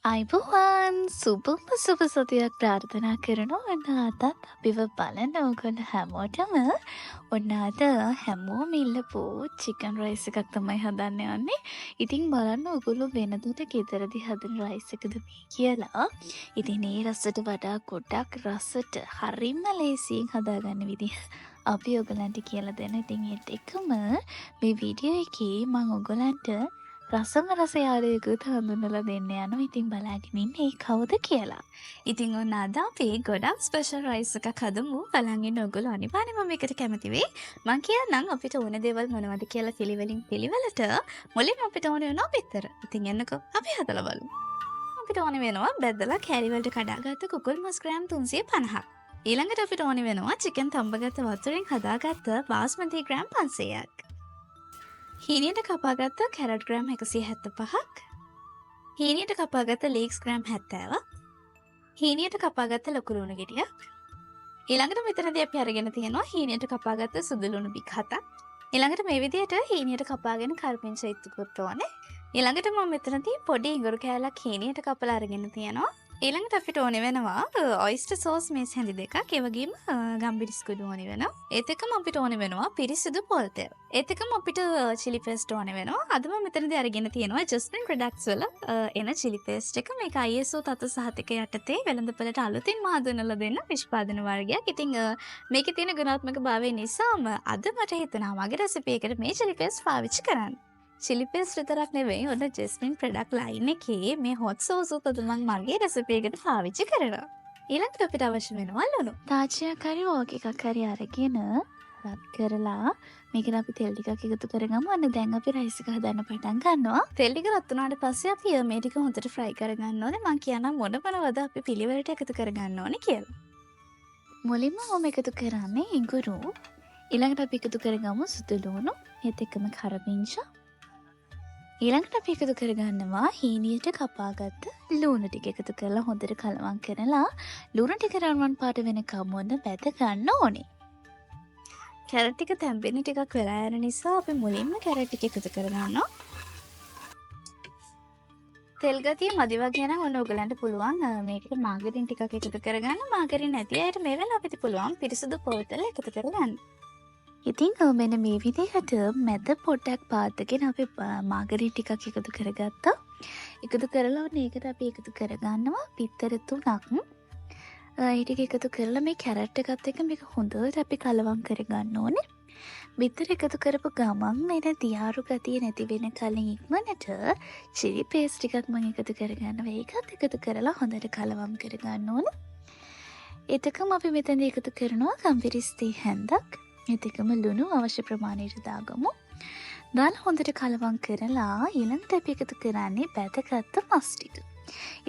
අයිබෝවන් සුබම සුබ සතියක් ප්‍රාර්ථනා කරනවා ඔන්න අදත් අපිව බලන්න ඕගොල්ල හැමෝටම ඔන්න අද හැමෝම ඉල්ලපු චිකන් රයිස් එකක් තමයි හදන්න යන්නේ. ඉතින් බලන්න ඔයගොල්ලෝ වෙනදට ගෙදරදී හදන රයිස් එකද මේ කියලා. ඉතින් ඒ රසට වඩා ගොඩක් රසට හරිම ලේසියෙන් හදාගන්න විදිහ අපි ඔයගලන්ට කියලා දෙන්න. ඉතින් ඒත් එකම මේ වීඩියෝ එකේ මම ඔයගලන්ට රසම රස යාළුවෙකුට හඳුන්වලා දෙන්න යනවා. ඉතින් බලාගෙන ඉන්න ඒ කවුද කියලා. ඉතින් ඔන්න අද අපි ගොඩක් ස්පෙෂල් රයිස් එකක් හදමු. බලන් ඉන්න ඔයගොල්ලෝ අනිවාර්යයෙන්ම මේකට කැමති වෙයි. මං කියන්නම් අපිට ඕන දේවල් මොනවද කියලා පිළිවෙලින් පිළිවෙලට මුලින්ම අපිට ඕන වෙනවා බිත්තර. ඉතින් එන්නකෝ අපි හදලා බලමු. අපිට ඕන වෙනවා බෙදලා කෑලි වලට කඩාගත්ත කුකුල් මස් ග්‍රෑම් 350ක්. ඊළඟට අපිට ඕන වෙනවා චිකන් තඹගත්ත වතුරෙන් හදාගත්ත බාස්මති ග්‍රෑම් 500ක්. හීනියට කපාගත්ත කැරට් ග්‍රෑම් 175ක්. හීනියට කපාගත්ත ලීක්ස් ග්‍රෑම් 70ක්. හීනියට කපාගත්ත ලොකු ලුණු ගෙඩියක්. ඊළඟට මෙතනදී අපි අරගෙන තියෙනවා හීනියට කපාගත්ත සුදු ලුණු බික් 7ක්. ඊළඟට මේ විදිහට හීනියට කපාගෙන කරපිංච ඉතුරුත් ඕනේ. ඊළඟට මම මෙතනදී පොඩි ඉඟුරු කෑල්ලක් හීනියට කපලා අරගෙන තියෙනවා. ඊළඟට අපිට ඕනේ වෙනවා ඔයිස්ටර් සෝස් මේස් හැඳි දෙකක්. ඒ වගේම ගම්බිරිස් කුඩු ඕනේ වෙනවා. ඒත් එක්කම අපිට ඕනේ වෙනවා පිරිසිදු පොල් තෙල්. ඒත් එක්කම අපිට චිලි පේස්ට් ඕනේ වෙනවා. අද මම මෙතනදී අරගෙන තියෙනවා ජස්මින් ප්‍රොඩක්ට්ස් වල එන චිලි පේස්ට් එක. මේක ISO තත්ත්ව සහතික යටතේ වෙළඳපොළට අලුතින්ම හඳුන්වලා දෙන්න නිෂ්පාදන වර්ගයක්. ඉතින් මේකේ තියෙන ගුණාත්මක භාවය නිසාම අද මට හිතුණා මගේ රෙසිපි එකට මේ චිලි පේස්ට් පාවිච්චි කරන්න. චිලි පේස්ට් විතරක් නෙවෙයි ඔන්න ජස්මින් ප්‍රොඩක්ට් ලයින් එකේ මේ හොට් සෝස් උත් මම මගේ රෙසිපි එකට පාවිච්චි කරනවා. ඊළඟට අපිට අවශ්‍ය වෙනවා ලුණු. තාච්චියක් හරි ඕක එකක් හරි අරගෙන රත් කරලා මේකට අපි තෙල් ටිකක් එකතු කරගමු. අන්න දැන් අපි රයිස් එක හදන්න පටන් ගන්නවා. තෙල් ටික රත් වුණාට පස්සේ අපි මේ ටික හොඳට ෆ්‍රයි කරගන්න ඕනේ. මම කියනවා මොනවද අපි පිළිවෙලට එකතු කරගන්න ඕනේ කියලා. මුලින්ම මම එකතු කරන්නේ ඉඟුරු. ඊළඟට අපි එකතු කරගමු සුදු ලුණු. ඒත් එක්කම කරපිංච. ඊළඟට අපි එකතු කරගන්නවා හීනියට කපාගත්ත ලුණු ටික එකතු කරලා හොඳට කලවම් කරලා ලුණු ටික රන්වන් පාට වෙනකම් ඔන්න බැද ගන්න ඕනේ. කැරට් ටික තැම්බෙන්න ටිකක් වෙලා යන නිසා අපි මුලින්ම කැරට් ටික එකතු කරගන්නවා. තෙල් ගතිය මදි වගේ නම් ඔන්න ඔයගලන්ට පුළුවන් මේකට මාගරින් ටිකක් එකතු කරගන්න. මාගරින් නැති අයට මේ වෙලාවට පුළුවන් පිරිසිදු පොල් තෙල් එකතු කරගන්න. ඉතින් මෙන්න මේ විදිහට මැද පොඩ්ඩක් පාත්තගෙන අපි මාගරින් ටිකක් එකතු කරගත්තා. එකතු කරලා ඔන්න ඒකට අපි එකතු කරගන්නවා බිත්තර 3ක්. ඒ ටික එකතු කරලා මේ කැරට් එකත් එක්ක මේක හොඳට අපි කලවම් කරගන්න ඕනේ. බිත්තර එකතු කරපු ගමන් එන දියාරු ගතිය නැති වෙන කලින් ඉක්මනට චිලි පේස්ට් ටිකක් මම එකතු කරගන්නවා. ඒකත් එකතු කරලා හොඳට කලවම් කරගන්න ඕනේ. එතකම අපි මෙතන එකතු කරනවා ගම්බිරිස් තේ හැන්දක්. ඒකම ලුණු අවශ්‍ය ප්‍රමාණයට දාගමු. දාලා හොඳට කලවම් කරලා ඊළඟට අපි එකතු කරන්නේ බැදගත්ත මස් ටික.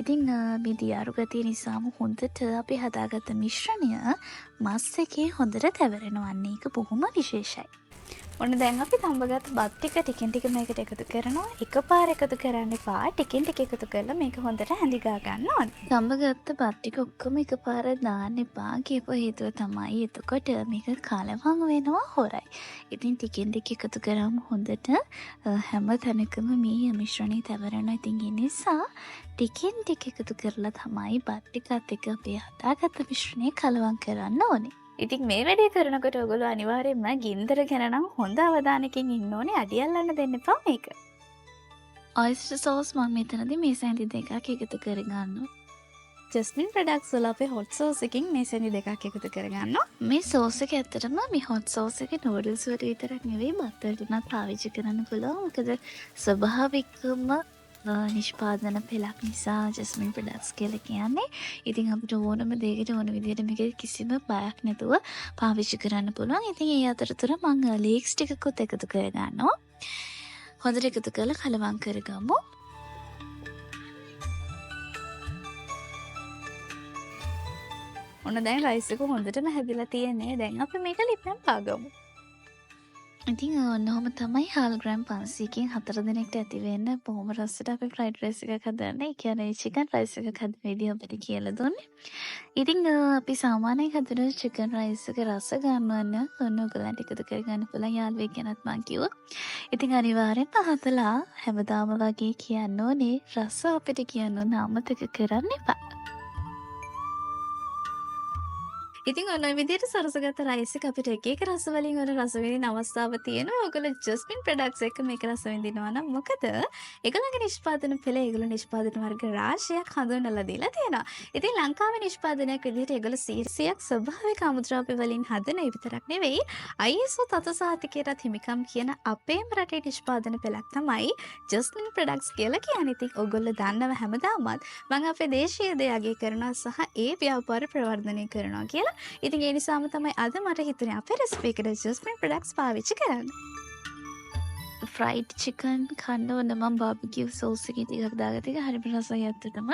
ඉතින් මේ දියාරු ගතිය නිසාම හොඳට අපි හදාගත්ත මිශ්‍රණය මස් එකේ හොඳට තැවරෙනවා. ඒක බොහොම විශේෂයි. ඔන්න දැන් අපි තඹගත්ත බත් ටික ටිකෙන් ටික මේකට එකතු කරනවා. එකපාර එකතු කරන්න එපා. ටිකෙන් ටික එකතු කරලා මේක හොඳට හැඳි ගා ගන්න ඕනේ. තඹගත්ත බත් ටික ඔක්කොම එකපාර දාන්න එපා. කියපු හේතුව තමයි එතකොට මේක කලවම් වෙනවා හොරයි. ඉතින් ටිකෙන් ටික එකතු කරාම හොඳට හැම තැනකම මේ මිශ්‍රණය තැවරෙනවා. ඉතින් ඒ නිසා ටිකෙන් ටික එකතු කරලා තමයි බත් ටිකත් එක්ක අපි හදාගත්ත මිශ්‍රණය කලවම් කරන්න ඕනේ. ඉතින් මේ වැඩේ කරනකොට ඔයගොල්ලෝ අනිවාර්යයෙන්ම ගින්දර ගැන නම් හොඳ අවධානයකින් ඉන්න ඕනේ. අඩි අල්ලන්න දෙන්න එපා මේක. ඔයිස්ටර් සෝස් මම මෙතනදී මේ සැඳි දෙකක් එකතු කරගන්නවා. ජස්මින් ප්‍රොඩක්ට්ස් වල අපේ හොට් සෝස් එකකින් මේ සැඳි දෙකක් එකතු කරගන්නවා. මේ සෝස් එක ඇත්තටම මේ හොට් සෝස් එකේ නූඩල්ස් වලට විතරක් නෙවෙයි බත් වලට උනත් පාවිච්චි කරන්න පුළුවන්. මොකද ස්වභාවිකවම නිෂ්පාදන පෙළක් නිසා ජස්මින් ප්‍රොඩක්ට්ස් කියලා කියන්නේ. ඉතින් අපිට ඕනම දෙයකට ඕන විදිහට මේක කිසිම බයක් නැතුව පාවිච්චි කරන්න පුළුවන්. ඉතින් ඒ අතරතුර මම ලීක්ස් ටිකකුත් එකතු කරගන්නවා. හොඳට එකතු කරලා කලවම් කරගමු. ඔන්න දැන් රයිස් එක හොඳටම හැදිලා තියෙන්නේ. දැන් අපි මේක ලිප්පෙන් පාගමු. ඉතින් ඔන්නෝම තමයි හාල් ග්‍රෑම් 500කින් 4 දිනකට ඇති වෙන්න බොහොම රසට අපි ෆ්‍රයිඩ් රයිස් එකක් හදන්න. ඒ කියන්නේ චිකන් රයිස් එකක් හදන විදිහ අපිට කියලා දුන්නේ. ඉතින් අපි සාමාන්‍යයෙන් හදන චිකන් රයිස් එක රස ගන්නවන්න ඔන්න ඔයගලන්ට එකතු කරගන්න පුළුවන් යාළුවෙක් ගැනත් මං කිව්වා. ඉතින් අනිවාර්යෙන්ම හදලා හැමදාම වගේ කියන්න ඕනේ රස අපිට කියන්න ඕන අමතක කරන්න එපා. ඉතින් ඔන්න ඔය විදිහට සරසගත්ත රයිස් එක අපිට එක එක රස වලින් ඔන්න රස විඳින අවස්ථාව තියෙනවා. ඔයගොල්ලෝ ජස්මින් ප්‍රොඩක්ට්ස් එක මේක රස විඳිනවා නම් මොකද ඒගොල්ලන්ගේ නිෂ්පාදන පෙළ ඒගොල්ලෝ නිෂ්පාදන වර්ග රාශියක් හඳුන්වලා දීලා තියෙනවා. ඉතින් ලංකාවේ නිෂ්පාදනයක් විදිහට ඒගොල්ලෝ 100ක් ස්වභාවික අමුද්‍රව්‍ය වලින් හදන ඒ විතරක් නෙවෙයි ISO තතු සහතිකයටත් හිමිකම් කියන අපේම රටේ නිෂ්පාදන පෙළක් තමයි ජස්මින් ප්‍රොඩක්ට්ස් කියලා කියන්නේ. ඉතින් ඔයගොල්ලෝ දන්නව හැමදාමත් මම අපේ දේශීය දේ අගය කරනවා සහ ඒ ව්‍යාපාර ප්‍රවර්ධනය කරනවා කියලා. ඉතින් ඒ නිසාම තමයි අද මට හිතුනේ අපේ රෙසිපි එකට ජස්මින් ප්‍රොඩක්ට්ස් පාවිච්චි කරන්න. ෆ්‍රයිඩ් චිකන් කන්න ඕන මම බාබිකියු සෝස් එකේ ටිකක් දාගත්ත එක හරිම රසයි ඇත්තටම.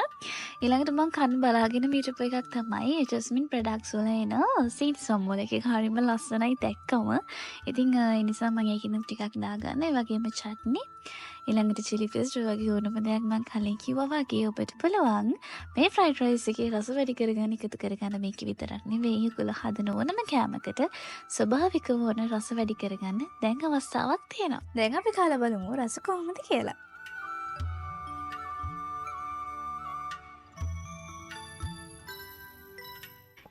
ඊළඟට මම කන්න බලාගෙන හිටපු එකක් තමයි ජස්මින් ප්‍රොඩක්ට්ස් වල එන සීඩ් සම්මෝල එකක් හරිම ලස්සනයි දැක්කම. ඉතින් ඒ නිසා මම ඒකින් ටිකක් දාගන්න. ඒ වගේම චට්නි ඊළඟට චිලි පේස්ට් වගේ ඕනම දෙයක් මම කලින් කිව්වා වගේ ඔබට පුළුවන් මේ ෆ්‍රයිඩ් රයිස් එකේ රස වැඩි කරගන්න එකතු කරගන්න මේක විතරක් නෙවෙයි ඔයගොල්ලෝ හදන ඕනම කෑමකට ස්වභාවිකව ඕන රස වැඩි කරගන්න දැන් අවස්ථාවක් තියෙනවා. දැන් අපි කාලා බලමු රස කොහොමද කියලා.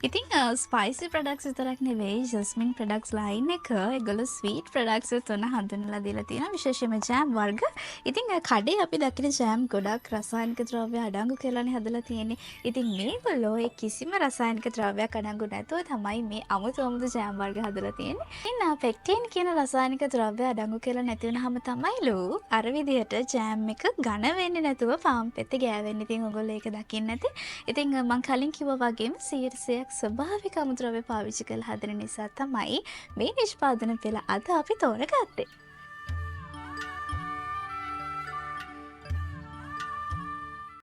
ඉතින් ස්පයිසි ප්‍රොඩක්ට්ස් විතරක් නෙවෙයි ජස්මින් ප්‍රොඩක්ට්ස් ලයින් එක ඒගොල්ලෝ ස්වීට් ප්‍රොඩක්ට්ස් තුන හඳුන්වලා දීලා තියෙනවා විශේෂයෙන්ම ජෑම් වර්ග. ඉතින් කඩේ අපි දකින ජෑම් ගොඩක් රසායනික ද්‍රව්‍ය අඩංගු කරලානේ හදලා තියෙන්නේ. ඉතින් මේගොල්ලෝ ඒ කිසිම රසායනික ද්‍රව්‍යයක් අඩංගු නැතුව තමයි මේ අමුතු ජෑම් වර්ග හදලා තියෙන්නේ. ඉතින් පෙක්ටින් කියන රසායනික ද්‍රව්‍ය අඩංගු කරලා නැති වුනහම තමයිලු අර විදිහට ජෑම් එක ඝන වෙන්නේ නැතුව පාන් පෙත්තේ ගෑවෙන්නේ. ඉතින් ඔයගොල්ලෝ ඒක දකින්න නැති. ඉතින් මම කලින් කිව්වා වගේම 100% ස්වභාවික අමුද්‍රව්‍ය පාවිච්චි කරලා හදන නිසා තමයි මේ නිෂ්පාදන පෙළ අද අපි තෝරගත්තේ.